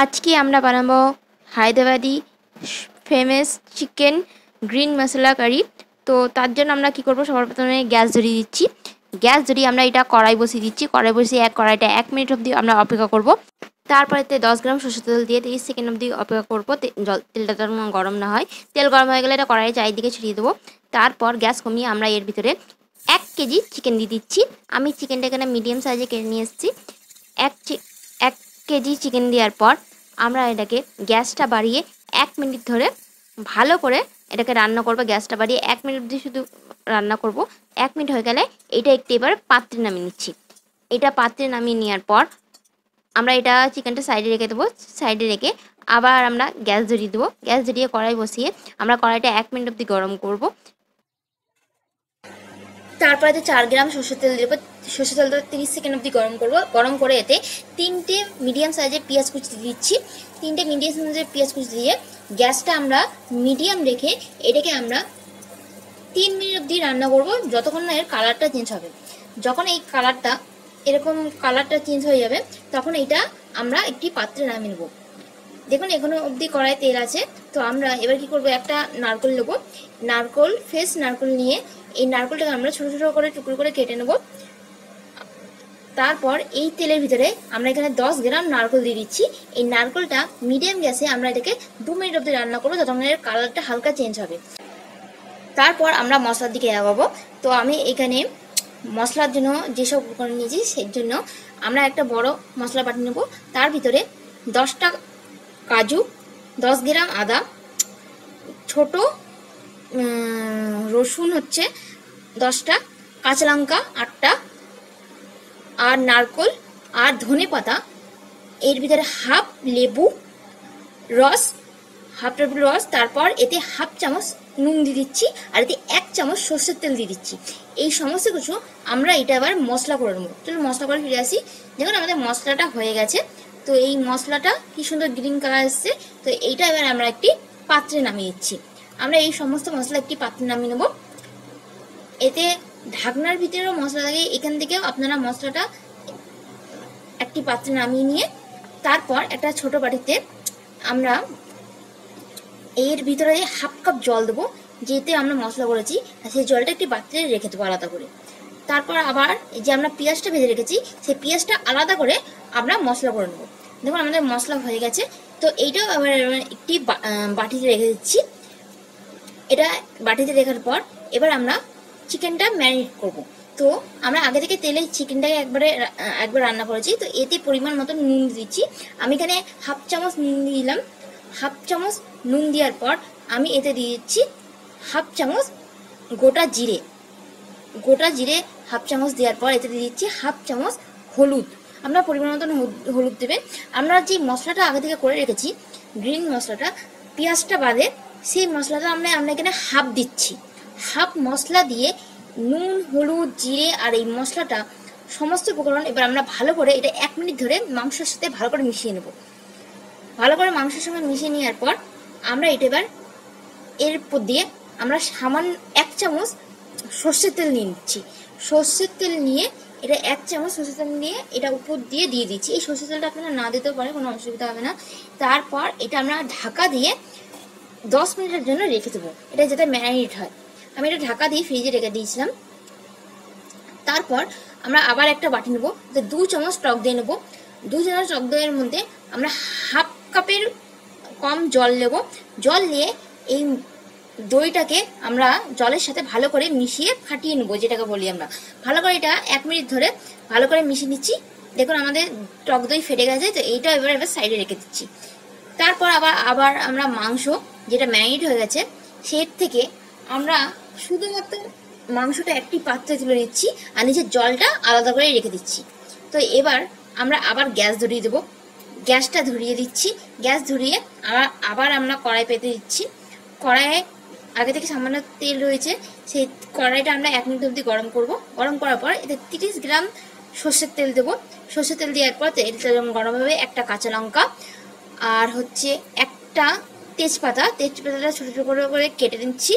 আজকে আমরা বানাবো হায়দ্রাবাদি ফেমাস চিকেন গ্রিন মশলা কারি। তো তার জন্য আমরা কি করব, সবার প্রথমে গ্যাস ধরিয়ে দিচ্ছি। গ্যাস ধরিয়ে আমরা এটা কড়াই বসিয়ে দিচ্ছি। কড়াই বসিয়ে কড়াইটা 1 মিনিট অবধি আমরা অপেক্ষা করব। তারপরে 10 গ্রাম সরষের তেল দিয়ে 30 সেকেন্ড অবধি অপেক্ষা করবো, তেলটা যেন গরম না হয়। তেল গরম হয়ে গেলে এটা কড়াইয়ের চারিদিকে ছড়িয়ে দেবো। তারপর গ্যাস কমিয়ে আমরা এর ভিতরে 1 কেজি চিকেন দিয়ে দিচ্ছি। আমি চিকেনটা এখানে মিডিয়াম সাইজে কেটে নিয়ে এসেছি। 1 কেজি চিকেন দেওয়ার পর আমরা এটাকে গ্যাসটা বাড়িয়ে 1 মিনিট ধরে ভালো করে এটাকে রান্না করব। গ্যাসটা বাড়িয়ে 1 মিনিট অবধি শুধু রান্না করব। 1 মিনিট হয়ে গেলে এটা একটু এবার পাত্রে নামিয়ে নিচ্ছি। এটা পাত্রে নামিয়ে নেওয়ার পর আমরা এটা চিকেনটা সাইডে রেখে দেবো। সাইডে রেখে আবার আমরা গ্যাস ধরিয়ে দেবো। গ্যাস ধরিয়ে কড়াই বসিয়ে আমরা কড়াইটা 1 মিনিট অবধি গরম করব। তারপরে 4 গ্রাম সরষের তেল দেবো। সরষের তেলটা 30 সেকেন্ড অবধি গরম করব। গরম করে এতে 3টে মিডিয়াম সাইজের পেঁয়াজ কুচি দিচ্ছি। 3টে মিডিয়াম সাইজের পেঁয়াজ কুচি দিয়ে গ্যাসটা আমরা মিডিয়াম রেখে এটাকে আমরা 3 মিনিট অবধি রান্না করব, যতক্ষণ না এর কালারটা চেঞ্জ হবে। যখন এই কালারটা এরকম কালারটা চেঞ্জ হয়ে যাবে তখন এটা আমরা একটি পাত্রে নামিয়ে নেব। দেখুন এখনো অবধি কড়াই তেল আছে। তো আমরা এবার কি করব, একটা নারকেল নেব। ফ্রেশ নারকেল নিয়ে এই নারকেলটাকে আমরা ছোট ছোট করে টুকরো করে কেটে নেব। তারপর এই তেলের ভিতরে আমরা এখানে 10 গ্রাম নারকেল দিয়ে দিচ্ছি। এই নারকেলটা মিডিয়াম গ্যাসে আমরা এটাকে 2 মিনিট অবধি রান্না করবো, যতক্ষণ এর কালারটা হালকা চেঞ্জ হবে। তারপর আমরা মশলার দিকে আগাবো। তো আমি এখানে মশলার জন্য যেসব উপকরণ নিয়েছি সেই জন্য আমরা একটা বড় মশলা বাটি নেব। তার ভিতরে 10টা কাজু, 10 গ্রাম আদা, ছোট রসুন হচ্ছে 10টা, কাঁচা লঙ্কা 8টা, আর নারকেল আর ধনে পাতা। এর ভিতরে হাফ লেবু রস। তারপর এতে হাফ চামচ নুন দিয়ে দিচ্ছি, আর এতে 1 চামচ সর্ষের তেল দিয়ে দিচ্ছি। এই সমস্ত কিছু আমরা এটা আবার মশলা করে নেবো। চলো মশলা করে ফিরে আসি। দেখুন আমাদের মশলাটা হয়ে গেছে। তো এই মশলাটা কি সুন্দর গ্রিন কালার এসছে। তো এইটা এবার আমরা একটি পাত্রে নামিয়ে দিচ্ছি। আমরা এই সমস্ত মশলা একটি পাত্রে নামিয়ে নেবো। এতে ঢাকনার ভিতরেও মশলা থাকে, এখান থেকেও আপনারা মশলাটা একটি পাত্রে নামিয়ে নিয়ে তারপর একটা ছোট বাটিতে আমরা এর ভিতরে হাফ কাপ জল দেবো, যেতে আমরা মশলা করেছি। সেই জলটা একটি পাত্রে রেখে দেবো আলাদা করে। তারপর আবার যে আমরা পেঁয়াজটা ভেজে রেখেছি সেই পেঁয়াজটা আলাদা করে আমরা মশলা করে নেবো। দেখুন আমাদের মশলা হয়ে গেছে। তো এইটাও আবার একটি বাটিতে রেখে দিচ্ছি। এটা বাটিতে রাখার পর এবার আমরা চিকেনটা ম্যারিনেট করব। তো আমরা আগে থেকে তেলে চিকেনটাকে একবার রান্না করেছি। তো এতে পরিমাণ মতো নুন দিচ্ছি। আমি এখানে হাফ চামচ নুন দিয়ে দিলাম। হাফ চামচ নুন দেওয়ার পর আমি এতে দিয়ে দিচ্ছি হাফ চামচ গোটা জিরে। হাফ চামচ দেওয়ার পর এতে দিয়ে দিচ্ছি হাফ চামচ হলুদ। আমরা পরিমাণ মতন হলুদ দেবেন। আমরা যে মশলাটা আগে থেকে করে রেখেছি গ্রিন মশলাটা, পেঁয়াজটা বাদে সেই মশলাটা আমরা এখানে হাফ দিচ্ছি। হাফ মশলা দিয়ে নুন, হলুদ, জিরে আর এই মশলাটা সমস্ত উপকরণ এবার আমরা ভালো করে এটা 1 মিনিট ধরে মাংসের সাথে ভালো করে মিশিয়ে নেব। ভালো করে মাংসের সঙ্গে মিশিয়ে নেওয়ার পর আমরা এটা এবার এর উপর দিয়ে আমরা সামান্য 1 চামচ সর্ষের তেল নিয়ে নিচ্ছি। সর্ষের তেল নিয়ে এটা 1 চামচ সর্ষের তেল নিয়ে এটা উপর দিয়ে দিচ্ছি। এই সর্ষের তেলটা আপনারা না দিতেও পারে, কোনো অসুবিধা হবে না। তারপর এটা আমরা ঢাকা দিয়ে 10 মিনিটের জন্য রেখে দেবো, এটা যাতে ম্যারিনেট হয়। আমি এটা ঢাকা দিয়ে ফ্রিজে রেখে দিয়েছিলাম। তারপর আমরা আবার একটা বাটি নেবো, 2 চামচ টক দই নেবো। 2 চামচ টক দইয়ের মধ্যে আমরা হাফ কাপের কম জল নেব। জল নিয়ে এই দইটাকে আমরা জলের সাথে ভালো করে মিশিয়ে ফাটিয়ে নেবো, যেটাকে বলি আমরা। ভালো করে এটা 1 মিনিট ধরে ভালো করে মিশিয়ে নিচ্ছি। দেখুন আমাদের টক দই ফেটে গেছে। তো এইটা এবার সাইডে রেখে দিচ্ছি। তারপর আবার আমরা মাংস যেটা ম্যারিনেট হয়ে গেছে সের থেকে আমরা শুধুমাত্র মাংসটা একটি পাত্রে তুলে নিচ্ছি, আর নিচে জলটা আলাদা করে রেখে দিচ্ছি। তো এবার আমরা আবার গ্যাস ধরিয়ে দেবো। গ্যাসটা ধরিয়ে দিচ্ছি। গ্যাস ধরিয়ে আবার আমরা কড়াই পেতে দিচ্ছি। কড়াইয়ে আগে থেকে সামান্য তেল রয়েছে, সেই কড়াইটা আমরা 1 মিনিট অবধি গরম করব। গরম করার পর এতে 30 গ্রাম সর্ষের তেল দেবো। সর্ষের তেল দেওয়ার পর তেলটা যখন গরম হবে একটা কাঁচা লঙ্কা আর হচ্ছে একটা তেজপাতাটা ছোটো ছোটো করে কেটে দিচ্ছি।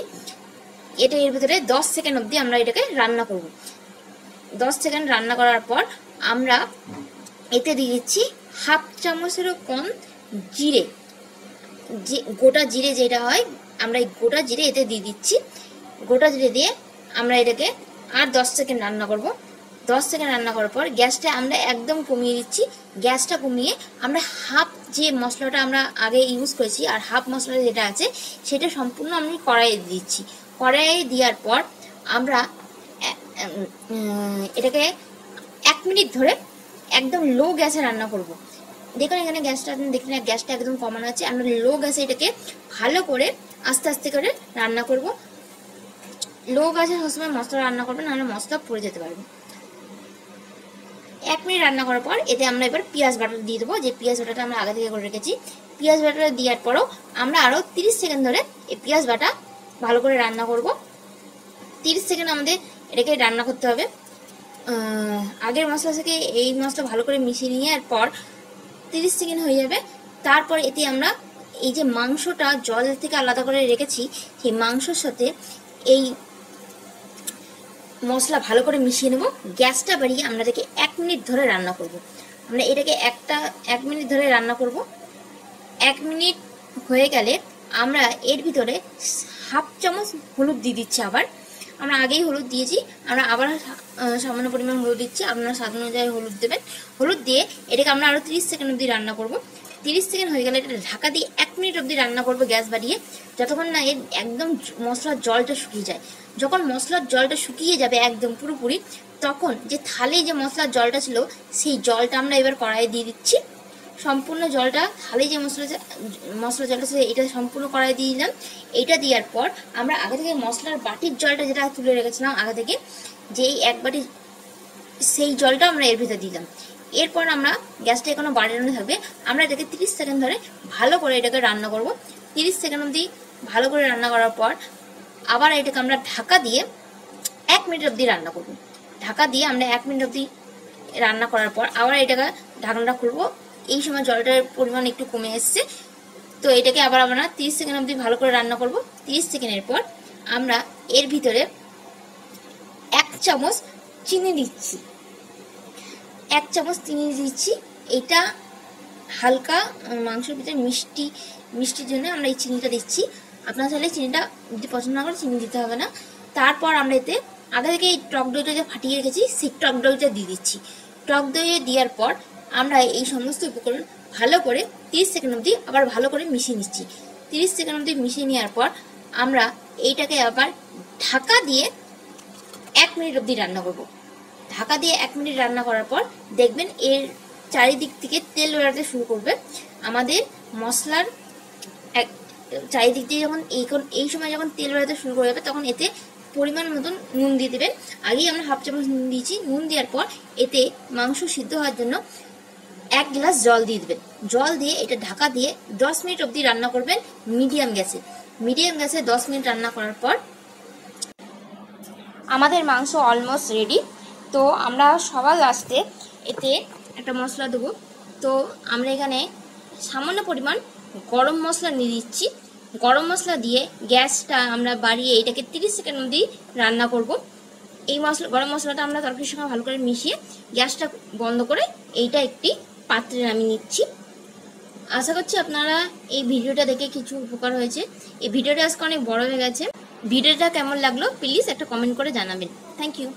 এটা এর ভিতরে 10 সেকেন্ড অবধি আমরা এটাকে রান্না করব। 10 সেকেন্ড রান্না করার পর আমরা এতে দিয়ে দিচ্ছি হাফ চামচেরও কম জিরে, যে গোটা জিরে যেটা হয়, আমরা এই গোটা জিরে এতে দিয়ে দিচ্ছি। গোটা জিরে দিয়ে আমরা এটাকে আর 10 সেকেন্ড রান্না করব। 10 সেকেন্ড রান্না করার পর গ্যাসটা আমরা একদম কমিয়ে দিচ্ছি। গ্যাসটা কমিয়ে আমরা হাফ যে মশলাটা আমরা আগে ইউজ করেছি আর হাফ মশলা যেটা আছে সেটা সম্পূর্ণ আমি কড়াইয়ে দিচ্ছি। কড়াইয়ে দেওয়ার পর আমরা এটাকে 1 মিনিট ধরে একদম লো গ্যাসে রান্না করব। দেখুন এখানে গ্যাসটা দেখলেন, গ্যাসটা একদম কমানো আছে। আমরা লো গ্যাসে এটাকে ভালো করে আস্তে আস্তে করে রান্না করব। লো গ্যাসে সবসময় মশলা রান্না করবেন, নাহলে মশলা পড়ে যেতে পারবে। 1 মিনিট রান্না করার পর এতে আমরা এবার পেঁয়াজ বাটা দিয়ে দেবো, যে পেঁয়াজ বাটাটা আমরা আগে থেকে করে রেখেছি। পেঁয়াজ বাটাটা দেওয়ার পরও আমরা আরও 30 সেকেন্ড ধরে এই পেঁয়াজ বাটা ভালো করে রান্না করব। 30 সেকেন্ড আমাদের এটাকে রান্না করতে হবে। আগের মশলা থেকে এই মশলা ভালো করে মিশিয়ে নেওয়ার পর 30 সেকেন্ড হয়ে যাবে। তারপর এতে আমরা এই যে মাংসটা জল থেকে আলাদা করে রেখেছি, সেই মাংসর সাথে এই মশলা ভালো করে মিশিয়ে নেব। গ্যাসটা বাড়িয়ে আমরা এটাকে 1 মিনিট ধরে রান্না করব। আমরা এটাকে 1 মিনিট ধরে রান্না করব। 1 মিনিট হয়ে গেলে আমরা এর ভিতরে হাফ চামচ হলুদ দিয়ে দিচ্ছি। আবার আমরা আগেই হলুদ দিয়েছি, আমরা আবার সামান্য পরিমাণ হলুদ দিচ্ছি। আপনারা স্বাদ অনুযায়ী হলুদ দেবেন। হলুদ দিয়ে এটাকে আমরা আরও 30 সেকেন্ড অবধি রান্না করব। 30 সেকেন্ড হয়ে গেলে এটা ঢাকা দিয়ে 1 মিনিট অবধি রান্না করব গ্যাস বাড়িয়ে, যতক্ষণ না এর একদম মশলার জলটা শুকিয়ে যায়। যখন মশলার জলটা শুকিয়ে যাবে একদম পুরোপুরি, তখন যে থালে যে মশলার জলটা ছিল সেই জলটা আমরা এবার কড়াইয়ে দিয়ে দিচ্ছি। সম্পূর্ণ জলটা, থালে যে মশলা জলটা ছিল এটা সম্পূর্ণ কড়াইয়ে দিয়ে দিলাম। এইটা দেওয়ার পর আমরা আগে থেকে মশলার বাটির জলটা যেটা তুলে রেখেছিলাম আগে থেকে, যেই 1 বাটি, সেই জলটা আমরা এর ভিতরে দিলাম। এরপর আমরা গ্যাসটা এখনো বাড়ানো থাকবে। আমরা এটাকে 30 সেকেন্ড ধরে ভালো করে এটাকে রান্না করব। 30 সেকেন্ড অবধি ভালো করে রান্না করার পর আবার এটাকে আমরা ঢাকা দিয়ে 1 মিনিট অবধি রান্না করব। ঢাকা দিয়ে আমরা 1 মিনিট অবধি রান্না করার পর আবার এটাকে ঢাকনাটা খুলবো। এই সময় জলটার পরিমাণ একটু কমে এসছে, তো এটাকে আবার আমরা 30 সেকেন্ড অবধি ভালো করে রান্না করব। 30 সেকেন্ডের পর আমরা এর ভিতরে 1 চামচ চিনি দিচ্ছি। 1 চামচ চিনি দিচ্ছি। এটা হালকা মাংসের ভিতরে মিষ্টির জন্য আমরা এই চিনিটা দিচ্ছি। আপনারা চাইলে চিনিটা যদি পছন্দ না করে চিনি দিতে হবে না। তারপর আমরা এতে আগে থেকে এই টক দইটা যে ফাটিয়ে রেখেছি সেই টক দইটা দিয়ে দিচ্ছি। টক দই দেওয়ার পর আমরা এই সমস্ত উপকরণ ভালো করে 30 সেকেন্ড অবধি আবার ভালো করে মিশিয়ে নিচ্ছি। 30 সেকেন্ড অবধি মিশিয়ে নেওয়ার পর আমরা এইটাকে আবার ঢাকা দিয়ে 1 মিনিট অবধি রান্না করব। ঢাকা দিয়ে 1 মিনিট রান্না করার পর দেখবেন এর চারিদিক থেকে তেল বেরোতে শুরু করবে। আমাদের মশলার চারিদিক দিয়ে যখন এই সময় যখন তেল বেরোতে শুরু করে যাবে, তখন এতে পরিমাণ মতন নুন দিয়ে দেবেন। আগেই আমরা হাফ চামচ নুন দিয়েছি। নুন দেওয়ার পর এতে মাংস সিদ্ধ হওয়ার জন্য 1 গ্লাস জল দিয়ে দেবেন। জল দিয়ে এটা ঢাকা দিয়ে 10 মিনিট অবধি রান্না করবেন মিডিয়াম গ্যাসে। মিডিয়াম গ্যাসে 10 মিনিট রান্না করার পর আমাদের মাংস অলমোস্ট রেডি। তো আমরা সবার লাস্টে এতে একটা মশলা দেবো। তো আমরা এখানে সামান্য পরিমাণ গরম মশলা নিয়ে দিচ্ছি। গরম মশলা দিয়ে গ্যাসটা আমরা বাড়িয়ে এটাকে 30 সেকেন্ড অবধি রান্না করব। এই গরম মশলাটা আমরা তরকারির সঙ্গে ভালো করে মিশিয়ে গ্যাসটা বন্ধ করে এইটা একটি পাত্রে নামিয়ে নিচ্ছি। আশা করছি আপনারা এই ভিডিওটা দেখে কিছু উপকার হয়েছে। এই ভিডিওটা আজকে অনেক বড় হয়ে গেছে। ভিডিওটা কেমন লাগলো প্লিজ একটা কমেন্ট করে জানাবেন। Thank you.